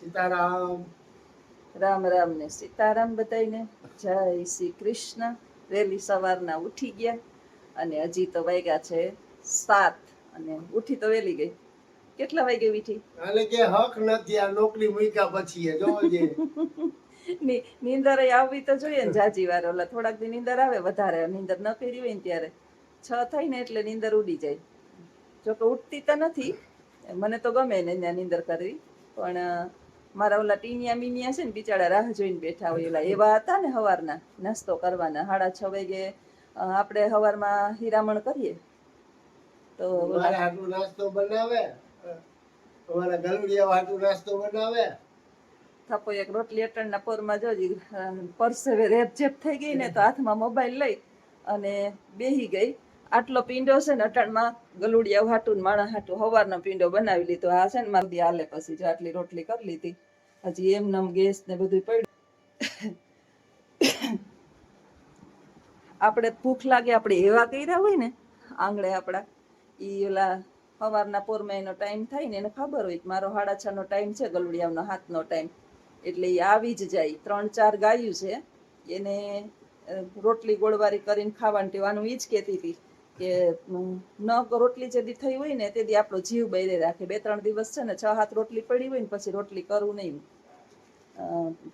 સીતારામ. રામ રામ ને સીતારામ બધાને. જય શ્રી કૃષ્ણ. વહેલી સવારના ઉઠી ગયા અને હજી તો વાગ્યા છે 7 અને ઉઠી તો વહેલી ગઈ. કેટલા વાગે ઉઠી? અને કે હક નથી આ નોકરી મૂક્યા પછી જોજે. નીંદર આવવી તો જોઈએ ને જાજી વાર. ઓલા થોડાક દી નીંદર આવે, વધારે નીંદર ન કરી હોય ને ત્યારે 6 થાય ને એટલે નીંદર ઉડી જાય. જોકે ઉઠતી તો નથી, મને તો ગમે ને ત્યાં નીંદર કરવી, પણ મારા ઓલા ટીનિયા મીનિયા છે ને બિચારા રાહ જોઈને બેઠા હોય. ઓલા એવા હતા ને સવારના નાસ્તો કરવાના 6:30 વાગે. આપણે સવારમાં હીરામણ કરીએ તો મારે હાટુ નાસ્તો બનાવે, અમારા ગલુડિયા હાટુ નાસ્તો બનાવે. થપ્પો એક રોટલી અટણના પોરમાં જોજી પરસેવે રેપઝેપ થઈ ગઈ ને તો હાથમાં મોબાઈલ લઈ અને બેહી ગઈ. આટલો પીંડો છે ને અટાણમાં ગલુડિયા હાટું ને માણા હાટું સવારનો પીંડો બનાવી લીધો. આ છે ને મારી હાલે પછી જો આટલી રોટલી કરી લીધી. હજી એમનેમ ગેસ ને બધું પડ્યું. આપણે ભૂખ લાગે, આપણે એવા કર્યા હોય ને આંગળે આપણા, ઈ ઓલા સવારના પોરમાં એનો ટાઈમ થાય ને એને ખબર હોય મારો 6:30 નો ટાઈમ છે, ગલુડિયાનો 7 નો ટાઈમ, એટલે એ આવી જ જાય. 3-4 ગાયું છે એને રોટલી ગોળવારી કરીને ખાવાનું ટેવાનું. ઈ જ કહેતી હતી કે ન રોટલી જેદી થઈ હોય ને તેદી આપણો જીવ બૈરે રાખે. 2-3 દિવસ છે ને 6-7 રોટલી પડી હોય ને પછી રોટલી કરું નહીં.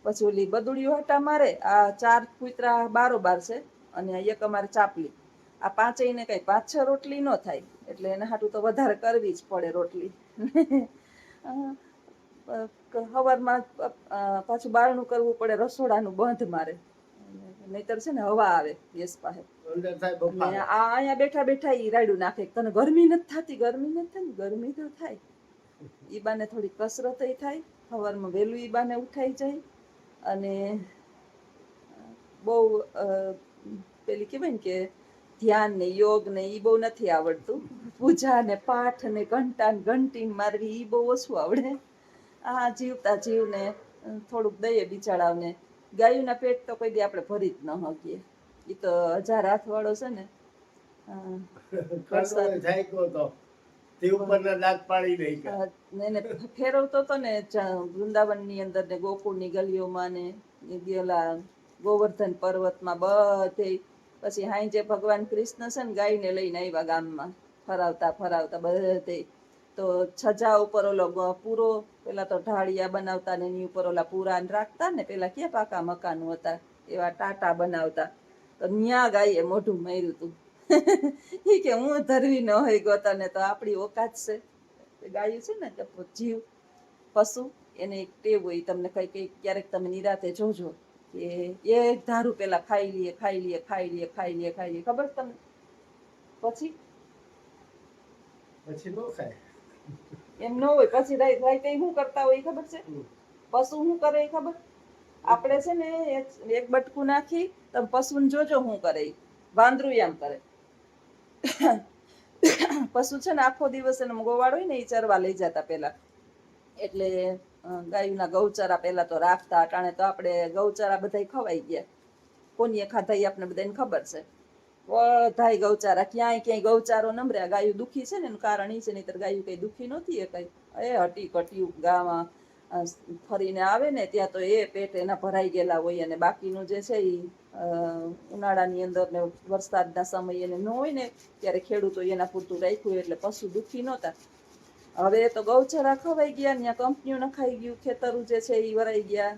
પછી ઓલી બદુડિયું હટા મારે. આ 4 કૂતરા બારોબાર છે અને એક અમારે ચાપલી. આ 5 ને કઈ 5-6 રોટલી ન થાય, એટલે એને હાટું તો વધારે કરવી જ પડે રોટલી. સવારમાં પાછું બારણું કરવું પડે, રસોડાનું બંધ મારે, નહીતર છે ને હવા આવે ગેસ પાસે. આ અહીંયા બેઠા બેઠા ઈ રાયડું નાખે, તને ગરમી નથી થતી? ગરમી નથી થતી? ગરમી તો થાય. ઈ બાને થોડી કસરત થાય, સવારમાં વહેલું ઈ બાને ઉઠાઈ જાય. અને બહુ પેલી કહેવાય ને કે ધ્યાન ને યોગ ને ઈ બહુ નથી આવડતું. પૂજા ને પાઠ ને ઘંટા ને ઘંટી મારવી ઈ બહુ ઓછું આવડે. આ જીવતા જીવને થોડુંક દઈએ બિચારાઓને. ગાયુંના પેટ તો કોઈ દી આપણે ભરી જ ન શકીએ. ઈ તો 1000 હાથ વાળો છે ને. એને ફેરવતો હતો ને વૃંદાવનની અંદર ને ગોકુળની ગલીઓમાં ને ઓલા ગોવર્ધન પર્વતમાં બધે. પછી હાંજે ભગવાન કૃષ્ણ છે ને ગાયને લઈને આવ્યા ગામમાં, ફરાવતા ફરાવતા બધે. તો છજા ઉપર ઓલો પૂરો, પેલા તો ઢાળિયા બનાવતા ને એની ઉપર ઓલા પૂરા રાખતા ને, પેલા ક્યાં પાકા મકાનો હતા એવા ટાટા બનાવતા. તો ન્યા ગાયે મોઢું માર્યું હતું. ઈ કે હું ધરવી ન હોય ગોતને, તો આપણી ઓકાત છે. ગાયું છે ને જીવ પશુ, એને એક ટેવ હોય. તમને કઈ કઈ ક્યારેક તમે નિરાતે જોજો કે એક ધારું પેલા ખાઈ લઈએ ખાઈ લઈએ ખાઈ લઈએ ખાઈ લઈએ ખાઈ લઈએ. ખબર તમને? પછી પછી નો ખાય એમ ન હોય. પછી રાઈ કઈ શું કરતા હોય ખબર છે? પશુ શું કરે ખબર? આપણે છે ને એક બટકું નાખી તમે પશુને જોજો શું કરે. વાંદરું એમ કરે. પશુ છે ને આખો દિવસ એને ગોવાળ હોય ને એ ચરવા લઈ જતા પેલા. એટલે ગાયુંના ગૌચારા પેલા તો રાખતા. અટાણે તો આપણે ગૌચારા બધા ખવાઈ ગયા. કોનીએ ખાધા એ આપણે બધાને ખબર છે. બધાય ગૌચારા, ક્યાંય ક્યાંય ગૌચારો નમર્યા. ગાયું દુખી છે ને એનું કારણ એ છે, નહીતર ગાયું કઈ દુખી નહોતી. એ કઈ હટી કટ્યું ગામાં ફરીને આવે ને ત્યાં તો એ પેટ એના ભરાઈ ગયેલા હોય. અને બાકીનું જે છે એ ઉનાળાની અંદર ને વરસાદના સમય એને ન હોય ને ત્યારે ખેડૂતો એના પૂરતું રાખ્યું, એટલે પશુ દુખી નહોતા. હવે તો ગૌચરા ખવાઈ ગયા, ત્યાં કંપનીઓ નખાઈ ગયું, ખેતરું જે છે એ વરાઈ ગયા.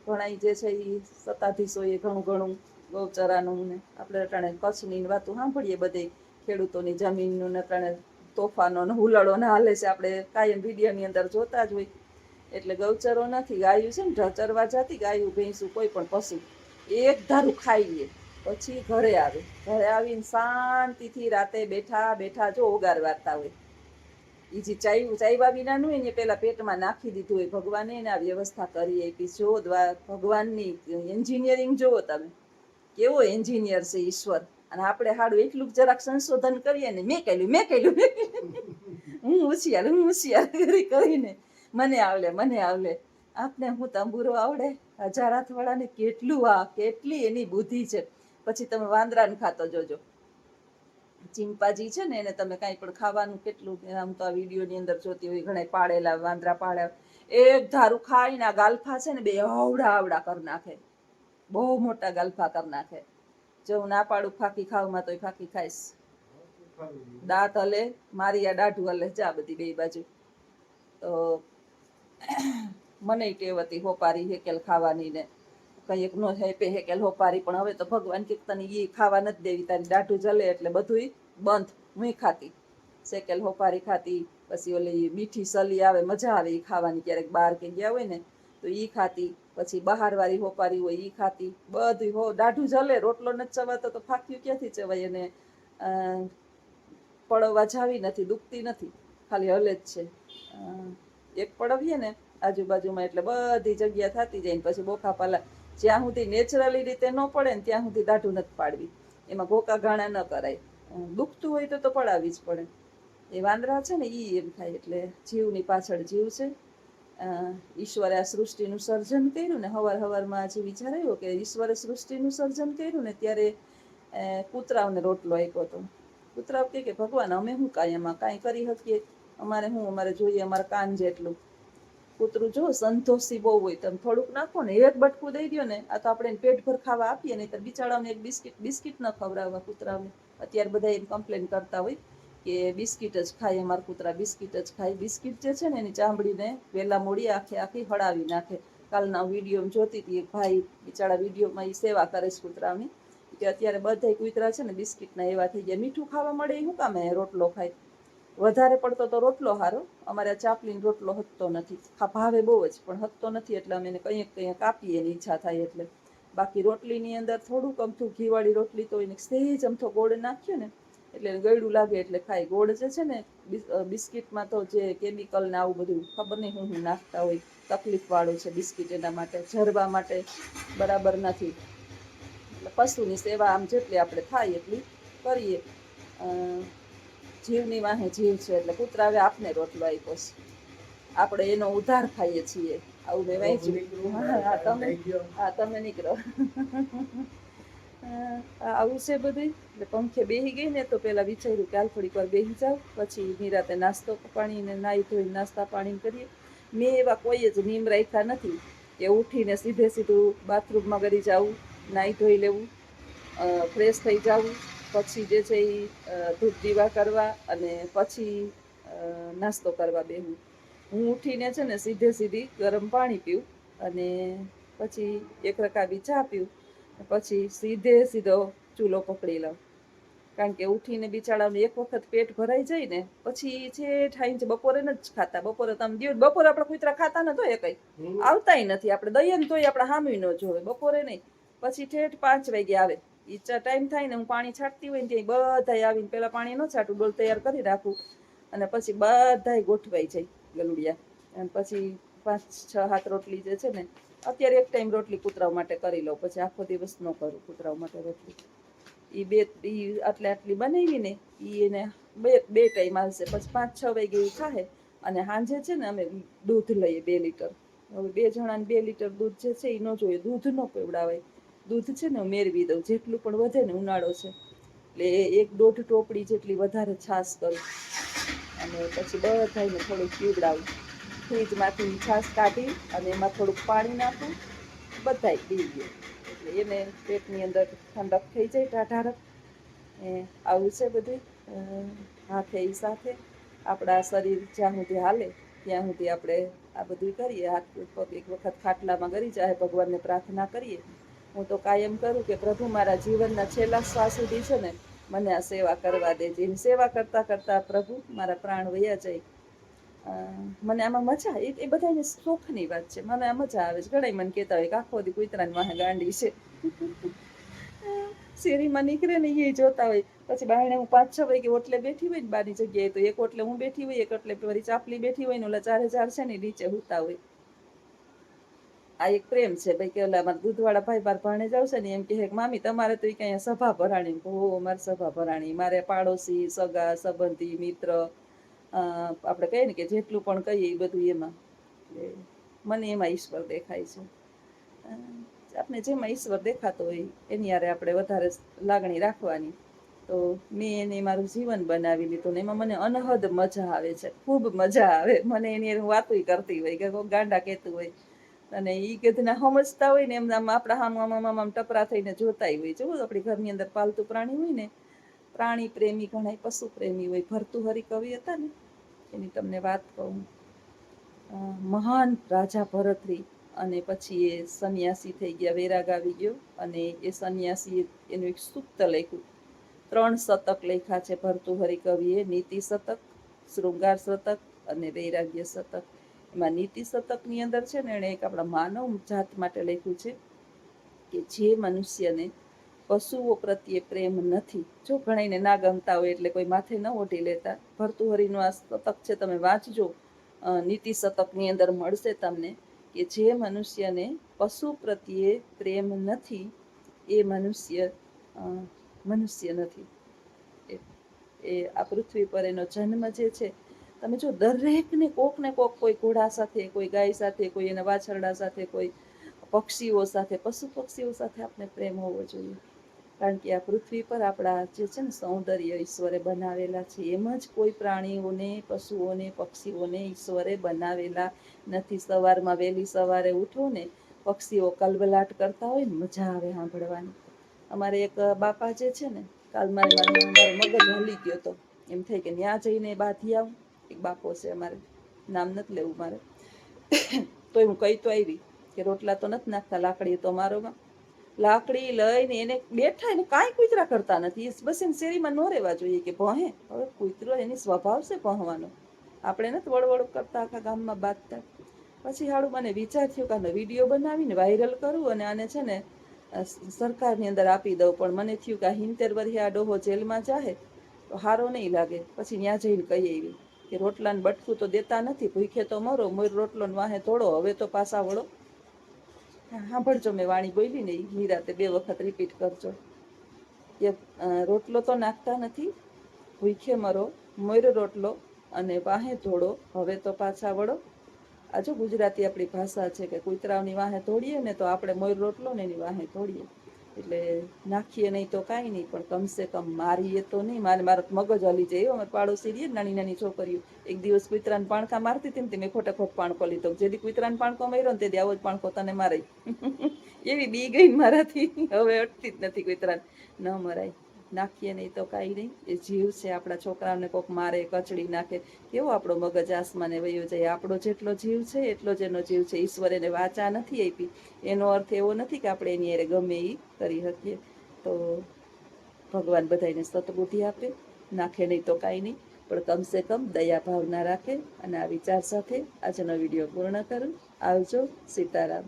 ઘણા જે છે એ સત્તાધીશો એ ઘણું ઘણું ગૌચરાનું ને આપણે અટાણે કચ્છની વાતો સાંભળીએ બધે ખેડૂતોની જમીનનું ને અટાણે તોફાનો ને હુલડો ને હાલે છે. આપણે કાયમ વિડીયોની અંદર જોતા જ હોય. એટલે ગૌચરો નથી. ગાયું છે ને ચરવા જતી, ગાયું ભેંસું કોઈ પણ પશુ એક ધારું ખાઈ લે પછી ઘરે આવે. ઘરે આવીને શાંતિથી રાતે બેઠા બેઠા જો ઓગાર વાર્તા હોય. એ જે ચાવ્યા વિનાનું હોય ને પેલા પેટમાં નાખી દીધું હોય. ભગવાને એને આ વ્યવસ્થા કરી આપી. જો ભગવાનની એન્જિનિયરિંગ જોવો તમે, કેવો એન્જિનિયર છે ઈશ્વર. અને આપણે હાડું એટલું જરાક સંશોધન કરીએ ને, મેં કહેલું હું હોશિયાર કરીને મને આવડે. આપને હું તંબુરો આવડે? 1000 હાથ વાળાને કેટલી એની બુદ્ધિ છે. પછી તમે વાંદરાને ખાતો જોજો. ચિંપાજી છે ને એને તમે કાંઈ પણ ખાવાનું કેટલું, આમ તો આ વિડીયોની અંદર જોતી હોય ઘણા પાળેલા વાંદરા પાળ્યા, એક ધારું ખાઈને આ ગાલફા છે ને બે આવડા આવડા કરી નાખે, બહુ મોટા ગાલફા કરી નાખે. જો હું ના પાડું ફાકી ખાવમાં તોય ફાકી ખાઈશ. દાંત હલે, મારી આ દાઢું હલે, જા બધી બે બાજુ. તો મને ટેવ હતી હોપારી હેકેલ ખાવાની ને કંઈક નો હેપે હેકેલ હોપારી, પણ હવે તો ભગવાન કીર્તની ઈ ખાવા નથી દેવી, તારી દાઢું જલે એટલે બધું બંધ. હું ખાતી શેકેલ હોપારી ખાતી, પછી ઓલી મીઠી સલી આવે મજા આવે ઈ ખાવાની, ક્યારેક બહાર કે ગયા હોય ને તો ઈ ખાતી, પછી બહાર વાળી હોપારી હોય ઈ ખાતી, બધું હો દાઢું જલે. રોટલો નથી ચવાતો તો ફાક્યું ક્યાંથી ચવાય? અને પડવા જાવી નથી, દુખતી નથી, ખાલી હલે જ છે. એક પડવીએ ને આજુબાજુમાં એટલે બધી જગ્યા થતી જાય ને પછી બોખા પાલા. જ્યાં સુધી નેચરલી રીતે ન પડે ને ત્યાં સુધી દાઢું નથી પાડવી, એમાં ગોકા ગાણા ન કરાય. દુખતું હોય તો પડાવવી જ પડે. એ વાંદરા છે ને ઈ એમ થાય. એટલે જીવની પાછળ જીવ છે. ઈશ્વરે આ સૃષ્ટિનું સર્જન કર્યું ને, હવારમાં આજે વિચાર આવ્યો કે ઈશ્વરે સૃષ્ટિનું સર્જન કર્યું ને ત્યારે કૂતરાઓને રોટલો આપ્યો હતો. કૂતરાઓ કે ભગવાન અમે શું કાંઈ એમાં કાંઈ કરી શકીએ? અમારે જોઈએ અમારે કાન જેટલું. કૂતરું જો સંતોષી બહુ હોય, તમે થોડુંક નાખો ને, એક બટકું દઈ દો ને, આ તો આપણે પેટ ભર ખાવા આપીએ ને, તો બિચારાઓને એક બિસ્કિટ ન ખવડાવવા કૂતરાઓને. અત્યારે બધા એમ કમ્પ્લેન કરતા હોય કે બિસ્કિટ જ ખાય, અમારા કૂતરા બિસ્કિટ જ ખાય. બિસ્કિટ જે છે ને એની ચામડીને વેલા મોડી આખી હળાવી નાખે. કાલના વિડીયો જોતી હતી, એક ભાઈ બિચારા વિડીયોમાં એ સેવા કરે છે કૂતરાઓની, કે અત્યારે બધા કૂતરા છે ને બિસ્કિટના એવા થઈ ગયા. મીઠું ખાવા મળે એ શું કામે રોટલો ખાય? વધારે પડતો તો રોટલો હારો. અમારે ચાપલીનો રોટલો હતતો નથી, ભાવે બહુ જ પણ હતતો નથી, એટલે અમે એને કંઈક કાપીએ એની ઈચ્છા થાય એટલે. બાકી રોટલીની અંદર થોડુંક અમથું ઘીવાળી રોટલી તો એને સહેજ અમથો ગોળ નાખ્યો ને એટલે ગળ્યું લાગે એટલે ખાય. ગોળ જે છે ને બિસ્કિટમાં તો જે કેમિકલ ને આવું બધું ખબર નહીં હું નાખતા હોય, તકલીફ વાળું છે બિસ્કિટ, એના માટે ઝરવા માટે બરાબર નથી. એટલે પશુની સેવા આમ જેટલી આપણે થાય એટલી કરીએ. જીવની વાહે જીવ છે એટલે કૂતરા હવે આપને રોટલો આપ્યો છે, આપણે એનો ઉધાર ખાઈએ છીએ. આવું મેં વાંચ્યું. તમે નીકળો. આવું છે બધું. એટલે પંખે બેસી ગઈ ને તો પેલા વિચાર્યું કે હાલ થોડીક વાર બેસી જાવ, પછી નિરાતે નાસ્તો પાણી ને નાહી ધોઈને નાસ્તા પાણી કરીએ. મેં એવા કોઈ જ નિયમ રાખ્યા નથી કે ઉઠીને સીધું બાથરૂમમાં કરી જવું, નાહી ધોઈ લેવું, ફ્રેશ થઈ જવું, પછી જે છે એ ધૂપ દીવા કરવા અને પછી નાસ્તો કરવા બેહું. હું ઉઠીને છે ને સીધી ગરમ પાણી પીવું અને પછી એક રકાબી ચા પીવું, પછી સીધો ચૂલો પકડી લઉં. કારણ કે ઉઠીને બિચારાનું એક વખત પેટ ભરાઈ જાય ને પછી છે ઠાઈ બપોરે નથી ખાતા. બપોરે તમે દો, બપોરે આપણે કૂતરા ખાતા ન તો એ કઈ આવતાય નથી. આપણે દઈએ ને તોય આપણે હામી ન જોવે, બપોરે નહીં. પછી ઠેઠ 5 વાગે આવે. ઈચ્છા ટાઈમ થાય ને હું પાણી છાંટતી હોય ને ત્યાં બધા આવીને પેલા પાણી ન છાંટું, ડોલ તૈયાર કરી રાખું અને પછી બધા ગોઠવાઈ જાય ગલુડિયા. અને પછી 5-6-7 રોટલી જે છે ને, અત્યારે એક ટાઈમ રોટલી કૂતરાઓ માટે કરી લઉં, પછી આખો દિવસ ન કરું કૂતરાઓ માટે રોટલી. આટલી બનાવી ને એને બે ટાઈમ આવશે. પછી 5-6 વાગે એ ખાહે. અને સાંજે છે ને અમે દૂધ લઈએ 2 લીટર. હવે 2 જણાને 2 લીટર દૂધ જે છે એ ન જોઈએ, દૂધ ન પીવડાવાય. દૂધ છે ને મેળવી દઉં, જેટલું પણ વધે ને, ઉનાળો છે એટલે 1-1.5 ટોપડી જેટલી વધારે છાશ કરું અને પછી બધાને થોડુંક પીવડાવું. ફ્રીજમાંથી છાશ કાઢી અને એમાં થોડુંક પાણી નાખું, બધાય પી ગયું એટલે એને પેટની અંદર ઠંડક થઈ જાય, ટાઢારક. આવું છે બધું. હાથે એ સાથે આપણા શરીર જ્યાં સુધી હાલે ત્યાં સુધી આપણે આ બધું કરીએ. હાથ પગ એક વખત ખાટલામાં ગરી જાય, ભગવાનને પ્રાર્થના કરીએ. હું તો કાયમ કરું કે પ્રભુ મારા જીવનના છેલ્લા શ્વાસ સુધી છે ને મને આ સેવા કરવા દેજે. એની સેવા કરતા કરતા પ્રભુ મારા પ્રાણ વયા જાય. મને આમાં મજા, એ બધાને શોખની વાત છે. મને આ મજા આવે છે. ઘણા મને કહેતા હોય કે આખો દી કૂતરાની વાહે ગાંડી છે. શેરીમાં નીકળે ને એ જોતા હોય. પછી બહાને હું 5-6 વાગે ઓટલે બેઠી હોય ને બારની જગ્યાએ, તો એક ઓટલે હું બેઠી હોય, એક ઓટલે મારી ચાપલી બેઠી હોય ને ઓલા 4 છે ને નીચે હુતા હોય. આ એક પ્રેમ છે ભાઈ. કે ઓલા મારા દૂધવાળા ભાઈ બાર ભાણે જાવ છે ને એમ કે મામી તમારે તો કઈ સભા ભરાણી. મારે સભા ભરાણી, મારે પાડોશી, સગા સંબંધી, મિત્ર, આપણે કહીએ ને કે જેટલું પણ કહીએ એ બધું એમાં. મને એમાં ઈશ્વર દેખાય છે. આપણે જેમાં ઈશ્વર દેખાતો હોય એની હારે આપણે વધારે લાગણી રાખવાની. તો મેં એને મારું જીવન બનાવી લીધું ને એમાં મને અનહદ મજા આવે છે, ખૂબ મજા આવે મને. એની હારે હું વાતોય કરતી હોય કે કોઈ ગાંડા કહેતું હોય અને એ કીધું સમજતા હોય ને એમ આમ આપણા આમ ટપરા થઈને જોતાય હોય. જો આપણી ઘરની અંદર પાલતુ પ્રાણી હોય ને, પ્રાણી પ્રેમી ઘણા પશુ પ્રેમી હોય. ભર્તુહરિ કવિ હતા ને એની તમને વાત કહું. મહાન રાજા ભરતરી અને પછી એ સંન્યાસી થઈ ગયા, વૈરાગ આવી ગયો અને એ સંન્યાસી એનું એક સૂક્ત લખ્યું. 3 શતક લખ્યા છે ભર્તુહરિ કવિએ, નીતિ શતક, શૃંગાર શતક અને વૈરાગ્ય શતક. એમાં નીતિ શતકની અંદર છે ને એણે એક આપણા માનવ જાત માટે લખ્યું છે કે જે મનુષ્યને પશુઓ પ્રત્યે પ્રેમ નથી, જો ઘણાને ના ગમતા હોય એટલે કોઈ માથે ન ઓઢી લેતા. ભર્તુહરિનું આ શતક છે, તમે વાંચજો, નીતિ શતકની અંદર મળશે તમને કે જે મનુષ્યને પશુ પ્રત્યે પ્રેમ નથી એ મનુષ્ય નથી. એ આ પૃથ્વી પર એનો જન્મ જે છે, તમે જો દરેકને કોક ને કોક, કોઈ ઘોડા સાથે, કોઈ ગાય સાથે, કોઈ એના વાછરડા સાથે, કોઈ પક્ષીઓ સાથે, પશુ પક્ષીઓ સાથે આપણે પ્રેમ હોવો જોઈએ. કારણ કે આ પૃથ્વી પર આપણા જે છે ને સૌંદર્ય ઈશ્વરે બનાવેલા છે, એમ જ કોઈ પ્રાણીઓને, પશુઓને, પક્ષીઓને ઈશ્વરે બનાવેલા નથી. સવારમાં વહેલી સવારે ઉઠો ને, પક્ષીઓ કલબલાટ કરતા હોય ને, મજા આવે સાંભળવાની. અમારે એક બાપા જે છે ને, કાલ મારો મગજ હલી ગયો હતો, એમ થાય કે ત્યાં જઈને બાંધી આવું. એક બાપો છે અમારે, નામ નથી લેવું મારે, તોય હું કહી તો આવી કે રોટલા તો નથી નાખતા, લાકડી તો મારોમાં. લાકડી લઈને એને બેઠા, એને કાંઈ કૂતરા કરતા નથી, બસ એને શેરીમાં ન રહેવા જોઈએ કે ભહે. હવે કૂતરો એની સ્વભાવ છે ભહવાનો, આપણે નથી વળવળ કરતા આખા ગામમાં બાંધતા. પછી હાડું મને વિચાર થયો કે આનો વિડીયો બનાવીને વાયરલ કરું અને આને છે ને સરકારની અંદર આપી દઉં. પણ મને થયું કે આ 70 વર્ષે આ ડોહો જેલમાં જાહે તો સારો નહીં લાગે. પછી ત્યાં જઈને કહી આવી કે રોટલાને બટકું તો દેતા નથી, ભૂખે તો મરો, મોર રોટલો વાહે તોડો, હવે તો પાછા વળો. સાંભળજો મેં વાણી બોલી ને, એ નિરાતે 2 વખત રિપીટ કરજો કે રોટલો તો નાખતા નથી, ભૂખે મરો, મોર રોટલો અને વાહે તોડો, હવે તો પાછા વળો. આ જો ગુજરાતી આપણી ભાષા છે કે કૂતરાઓની વાહે તોડીએ ને તો આપણે મોર રોટલો ને એની વાહે તોડીએ. એટલે નાખીએ નહીં તો કાંઈ નહીં, પણ કમસે કમ મારીએ તો નહીં. મારા મગજ હલી જાય. અમારે પાડોશી રહીએ નાની નાની છોકરીઓ, એક દિવસ કૂતરાને પાણકા મારતી હતી ને, મેં ખોટે ખોટ પાણકો લીધો. જેથી કૂતરાને પાણકો માર્યો ને તેથી આવો જ પાણકો તને મારે. એવી બી ગઈ મારાથી, હવે અટતી જ નથી કૂતરાને. ન મરાય, નાખીએ નહીં તો કાંઈ નહીં. એ જીવ છે, આપણા છોકરાઓને કોક મારે, કચડી નાખે, કેવો આપણો મગજ આસમાને વયો જાય. આપણો જેટલો જીવ છે એટલો જ એનો જીવ છે. ઈશ્વર એને વાચા નથી આપી, એનો અર્થ એવો નથી કે આપણે એની હારે ગમે એ કરી શકીએ. તો ભગવાન બધાને સતબુદ્ધિ આપે. નાખે નહીં તો કાંઈ નહીં, પણ કમસે કમ દયા ભાવના રાખે. અને આ વિચાર સાથે આજનો વિડીયો પૂર્ણ કરું. આવજો. સીતારામ.